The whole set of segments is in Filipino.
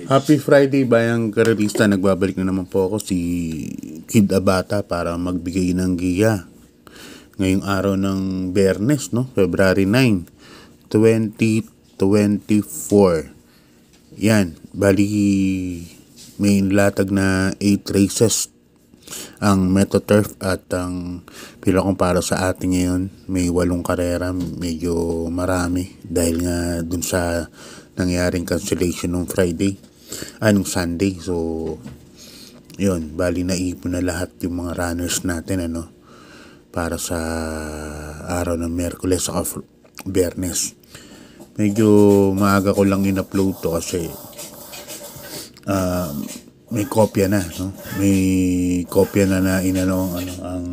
Happy Friday bayang karerista, nagbabalik na naman po ako si Kid Abata para magbigay ng giya ngayong araw ng Biyernes, no? February 9, 2024. Yan, bali may latag na 8 races ang MetoTurf at ang pila kong para sa atin ngayon may 8 karera, medyo marami dahil nga dun sa nangyaring cancellation nung nung Sunday. So yun, bali naipon na lahat yung mga runners natin para sa araw ng Miyerkules o Biyernes. Medyo maaga ko lang in-upload to kasi may kopya na, no? May kopya na ang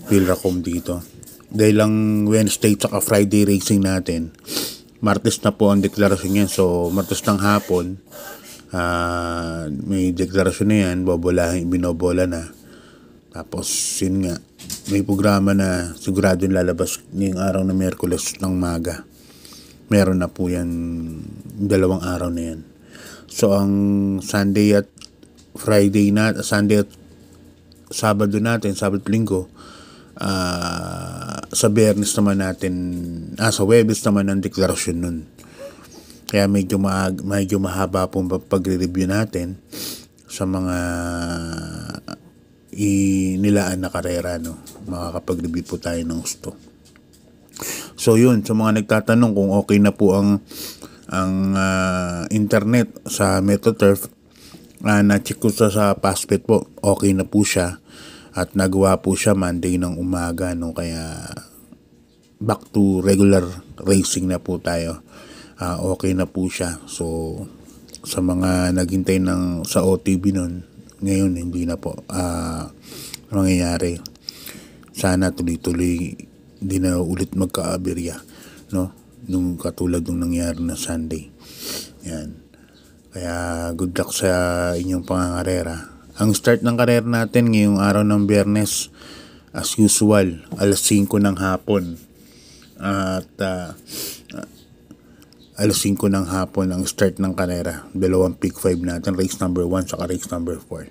Pilracom dito. Dahil lang Wednesday at Friday racing natin, Martes na po ang deklarasyon yan. So Martes ng hapon, may deklarasyon na yan, binobola na. Tapos yun nga, may programa na sigurado lalabas ngayong araw na Miyerkules ng maga. Meron na po yan, 2 araw na yan. So ang Sunday at Friday Sunday at Sabado natin, Sabado at Linggo, sa Biyernes naman natin, sa Huwebes naman ang deklarasyon nun. Kaya medyo mahaba po pagre-review natin sa mga inilaan na karera, no? Makakapag-review po tayo ng gusto. So yun, sa mga nagtatanong kung okay na po ang internet sa MetoTurf, na-check ko sa Fastbet po, okay na po siya at nagawa po siya Monday ng umaga, no? Kaya back to regular racing na po tayo. Okay na po siya. So sa mga naghintay sa OTB nun, ngayon hindi na po mangyayari. Sana tuloy-tuloy hindi na ulit magka-aberya, no? Nung katulad nung nangyari na Sunday. Yan. Kaya good luck sa inyong pangangarera. Ang start ng karera natin ngayong araw ng Biyernes, as usual, alas 5 ng hapon. At alas 5 ng hapon ang start ng karera. 2 pick 5 natin, race number 1 saka race number 4.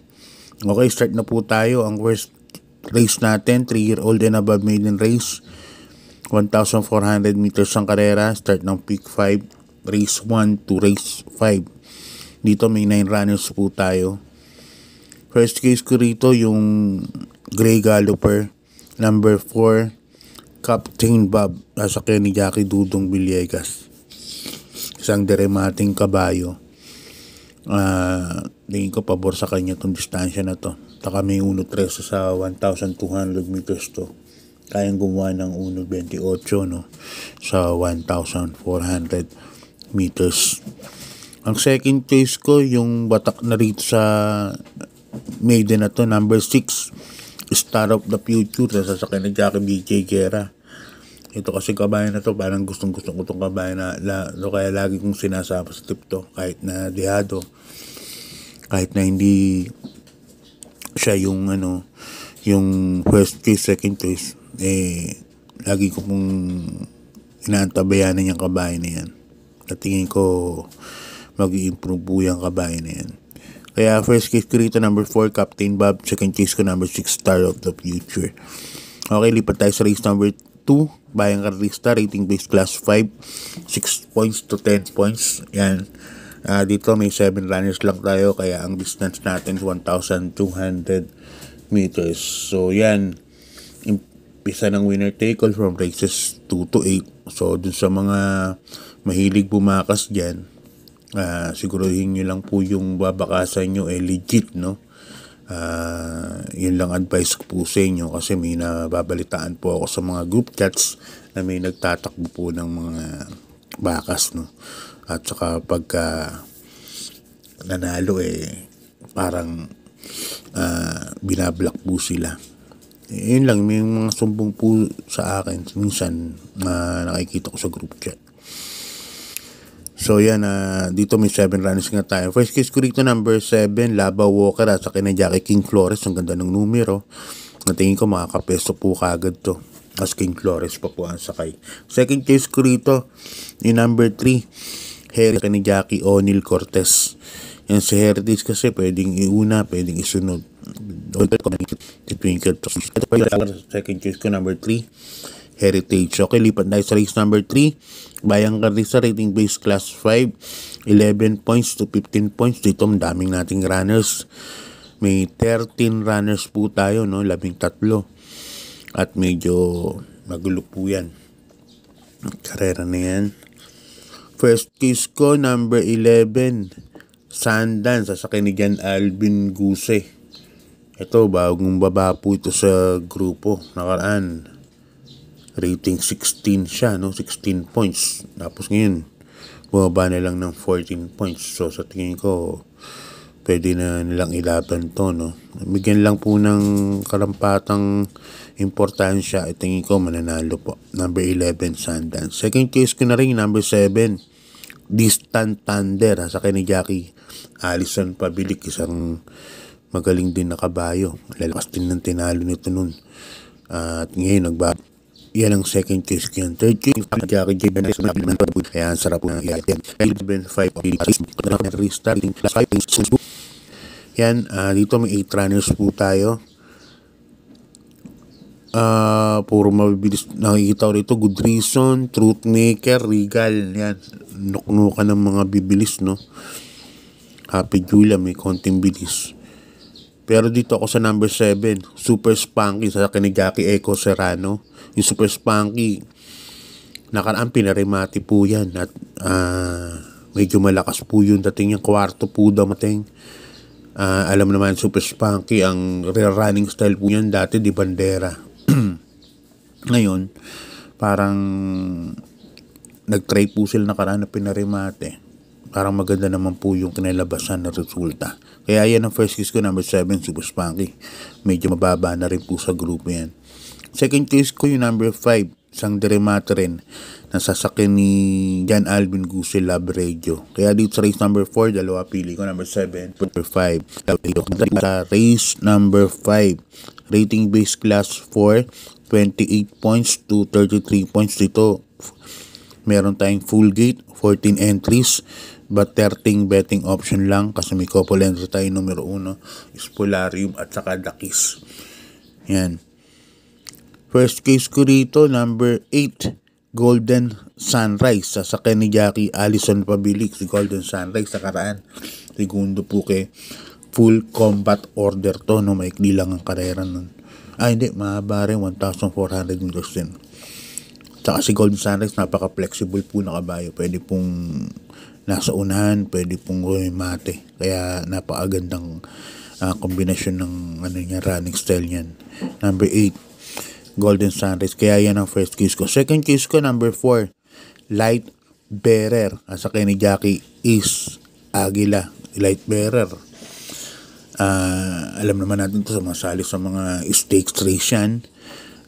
Okay, start na po tayo. Ang first race natin, 3-year-old and above maiden race. 1,400 meters ang karera, start ng pick 5, race 1 to race 5. Dito may 9 runners po tayo. First case ko rito yung Gray Galloper, number 4, Captain Bob, sasakyan ni Jackie Dudong Villegas. Isang deremating kabayo. Tingin ko pabor sa kanya itong distansya na to. Taka may 1.13 sa 1,200 meters to. Kayang gumawa ng 1.28, no, sa 1,400 meters. Ang second choice ko, yung batak na rito sa maiden na to, number 6, Star of the Future, sasakyan ni Jackie BJ Guerra. Ito kasi kabayan na to, parang gustong-gusto ko itong kabayan na kaya lagi kong sinasama sa tip to, kahit na dehado, kahit na hindi siya yung first choice, second choice, lagi ko pong inaantabayanan yung kabayan na yan. At tingin ko mag-i-improve po yung kabayan na yan. Kaya first case ko rito, number 4, Captain Bob. Second case ko, number 6, Star of the Future. Okay, lipat tayo sa race number 2, bayang karista, rating base class 5, 6 points to 10 points. Yan. Dito may 7 runners lang tayo, kaya ang distance natin 1,200 meters. So yan, impisa ng winner take all from races 2 to 8. So dun sa mga mahilig bumakas dyan, siguruhin nyo lang po yung babakasan nyo legit, no? Yun lang advice ko po sa inyo, kasi may nababalitaan po ako sa mga group chats na may nagtatakbo po ng mga bakas, no? At saka pagka nanalo parang binablock po sila. Yun lang, may mga sumbong po sa akin minsan nakikita ko sa group chat. So yan, dito may 7 runners nga tayo. First case ko rito, number 7, Lava Walker at sa kina Jackie King Flores. Ang ganda ng numero. Natingin ko makakapeso po kagad to. As King Flores pa po ang sakay. Second case ko rito, yung number 3, Heritage ni Jackie O'Neil Cortez. Yan si Heritage kasi pwedeng iuna, pwedeng isunod. Second choice ko, number 3, Heritage. Okay, lipat tayo sa race number 3. Bayang Karisa, rating base class 5, 11 points to 15 points. Dito, daming nating runners. May 13 runners po tayo, no? 13. At medyo magulo po yan. Karera na yan. First case ko, number 11, Sundance, sasakay ni Jan Alvin Guse. Ito, bagong baba po ito sa grupo. Nakaraan, rating 16 siya, no? 16 points. Tapos ngayon, bumaba na lang ng 14 points. So, sa tingin ko, pwede na nilang ilaban to, no? Bigyan lang po ng karampatang importansya. Tingin ko, mananalo po. Number 11, Sundance. Second case ko na rin, number 7, Distant Thunder, sasakay ni Jackie Alison Pabilik, isang magaling din na kabayo. Lalakas din ng tinalo nito nun. At ngayon, yan ang second case ko yan. Third case, Jackie J. Kaya ang sarap po ng iyan. 11-5, restarting class 5. Yan, dito may 8 runners po tayo. Puro mabibilis. Nakikita ko dito, Good Reason, Truthmaker, Regal. Yan, nuknukan ng mga bibilis, no? Happy Julia, may konting bilis. Pero dito ako sa number 7, Super Spunky, sa akin ni Jackie Eco Serrano. Yung Super Spunky, nakaraan pinarimati po yan. At medyo malakas po yun. Dating yung kwarto po damating. Alam naman, Super Spunky, ang running style po yan dati di bandera. Ngayon, parang nag-try po sila nakaraan na pinarimate. Parang maganda naman po yung kinalabasan na resulta. Kaya yan ang first case ko, number 7, Super Spunky. Medyo mababa na rin po sa grupo yan. Second case ko yung number 5, isang deremate rin, nasasakyan ni Jan Alvin Guse, Love Radio. Kaya dito sa race number 4, dalawa pili ko, number 7, number 5. Sa race number 5, rating base class 4, 28 points to 33 points. Dito, meron tayong full gate, 14 entries, but 13 betting option lang kasi may couple entry tayo. Numero 1 is Polarium at saka Dakis. Yan. First case ko rito, number 8, Golden Sunrise, sasakay ni Jackie Alison Pabilik. Si Golden Sunrise sa karaan, segundo po kay Full Combat Order to, no? Maikli lang ang karera nun. Hindi, mahaba rin, 1,400 meters din. Saka si Golden Sunrise, napaka-flexible po na kabayo. Pwede pong nasa unahan, pwede pong mate. Kaya napakagandang kombinasyon ng running style niyan. Number 8, Golden Sunrise. Kaya yan ang first case ko. Second case ko, number 4, Light Bearer. Sakay ni Jackie is Aguila. Light Bearer. Alam naman natin ito sa mga sali sa mga stakes race yan.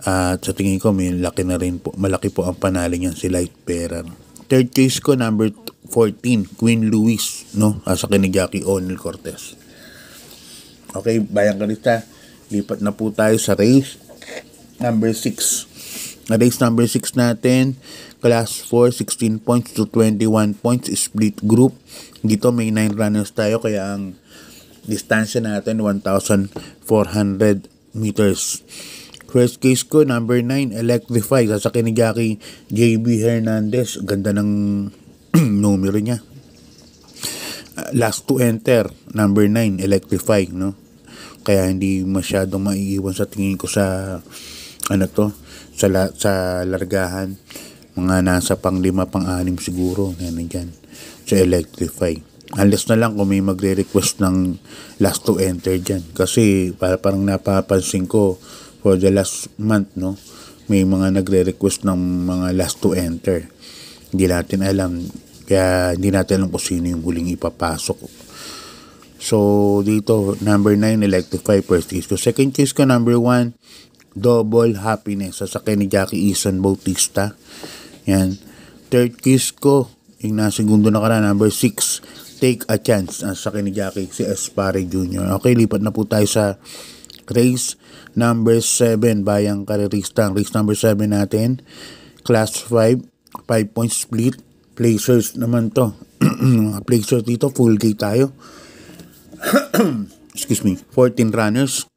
At sa tingin ko, malaki po ang panalo niyan, si Light Bearer. Third case ko, number 14, Queen Louise, no? Sakay ni Jackie O'Neil Cortez. Okay, Bayang Karista, lipat na po tayo sa race number 6. Race number 6 natin, class 4, 16 points to 21 points, split group. Dito may 9 runners tayo, kaya ang distansya natin 1,400 meters. First case ko, number 9, Electrify, sasakay ni Jackie JB Hernandez. Ganda ng numero niya. Last to enter, number 9, Electrify, no? Kaya hindi masyadong maiiwan sa tingin ko sa sa largahan. Mga nasa pang 5, pang 6 siguro. Yan dyan. Sa Electrify. Unless na lang kung may magre-request ng last to enter dyan. Kasi parang napapansin ko for the last month, no? May mga nagre-request ng mga last to enter. Hindi natin alam. Kaya hindi natin alam kung sino yung huling ipapasok. So, dito, number 9, Electrify, first case ko. Second case ko, number 1, Double Happiness, sasakay ni Jackie Eason Bautista. Yan. Third case ko, yung nasa segundo na number 6, Take a Chance, sasakay ni Jackie, si Espare Jr. Okay, lipat na po tayo sa race number 7, Bayang Karerista. Race number 7 natin, class 5, 5 point split, placers naman to. Mga placers dito, full gate tayo. Excuse me, 14 runners.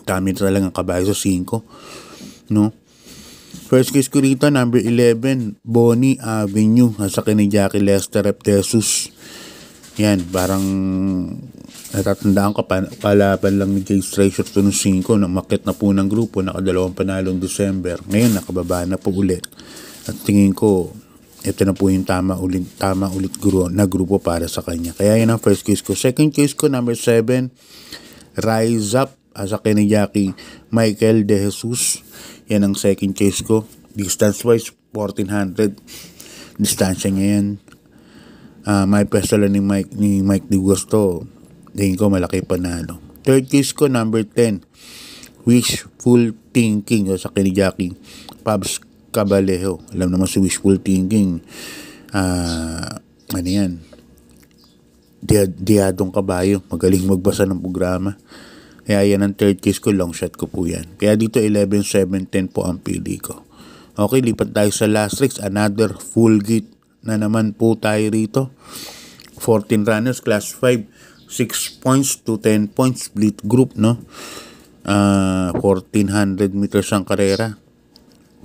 Dami talagang kabayo sa 5. No? First case ko rito, number 11, Bonnie Avenue. Nasa ni Jackie Lester Reptesus. Yan, parang natatandaan ko, palaban lang ni Jace Treasure to ng 5. Namakit na po ng grupo, nakadalawang panalong December. Ngayon, nakababa na po ulit. At tingin ko, ito na po yung tama ulit na grupo para sa kanya. Kaya yan ang first case ko. Second case ko, number 7, Rise Up. Sa ni Jackie Michael De Jesus. Yan ang second case ko. Distance wise 1400. Distansya niya yan. May pwesto lang ni Mike Di Gusto. Tingin ko malaki panalo. Third case ko, number 10, Wishful Thinking. Sa ni Jackie Pabs Cabalejo. Alam naman si Wishful Thinking. Ano yan? Diyadong kabayo. Magaling magbasa ng programa. Kaya yan ang third case ko, long shot ko po yan. Kaya dito 11, 7, 10 po ang pili ko. Okay, lipat tayo sa last tricks. Another full gate na naman po tayo rito. 14 runners, class 5. 6 points to 10 points, split group, no? 1400 meters ang karera.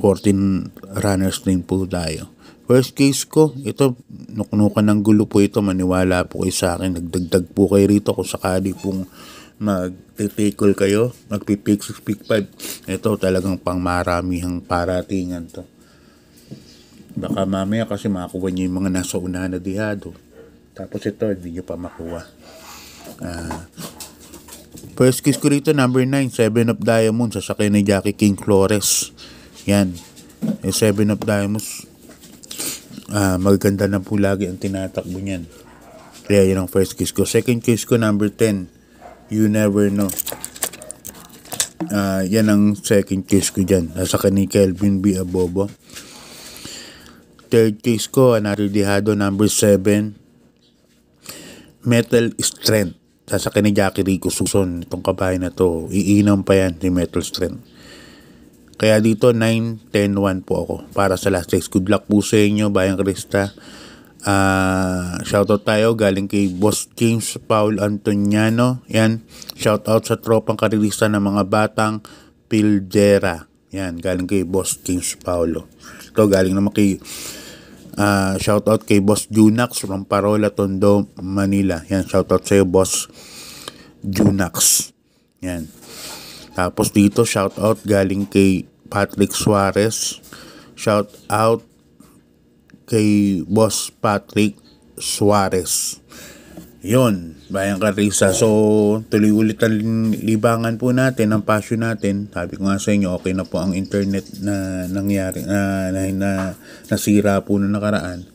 14 runners din po tayo. First case ko, ito, nuknukan ng gulo po ito. Maniwala po kayo sa akin. Nagdagdag po kayo rito kung sakali pong mag-take kayo, magpipick 6, pick 5. Ito talagang pang maramihang paratingan to. Baka mamaya kasi makakuha nyo yung mga nasa unahan na dihado. Tapos ito, hindi nyo pa makuha. First case ko rito, number 9, 7 of Diamonds. Sasakay ni Jackie King Flores. Yan. Yung 7 of Diamonds, maganda na po lagi ang tinatakbo niyan. Kaya yun ang first case ko. Second case ko, number 10, You Never Know. Yan ang second case ko dyan. Nasa ni Kelvin B. Abobo. Third case ko, another dihado, number 7, Metal Strength. Nasa ni Jackie Rico Suson. Itong kabahay na to, iinam pa yan ni Metal Strength. Kaya dito 9, 10, 1 po ako para sa last race. Good luck po sa inyo, Bayang Krista. Shoutout tayo galing kay Boss James Paul Antoniano. Yan, shoutout sa tropang karirista ng mga batang Pildera. Yan, galing kay Boss James Paulo. Ito galing naman kay shoutout kay Boss Junax from Parola, Tondo, Manila. Yan, shoutout sa iyo, Boss Junax. Yan. Tapos dito shoutout galing kay Patrick Suarez. Shoutout kay Boss Patrick Suarez. Yun, Bayang Karisa. So, tuloy ulit ang libangan po natin, ang passion natin. Sabi ko nga sa inyo, okay na po ang internet na nangyari, na nasira po na nakaraan.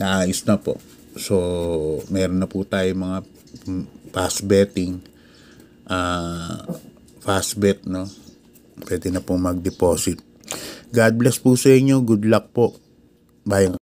Naayos na po. So, meron na po tayo mga fast betting. Fast bet, no? Pwede na po mag-deposit. God bless po sa inyo. Good luck po. Bye.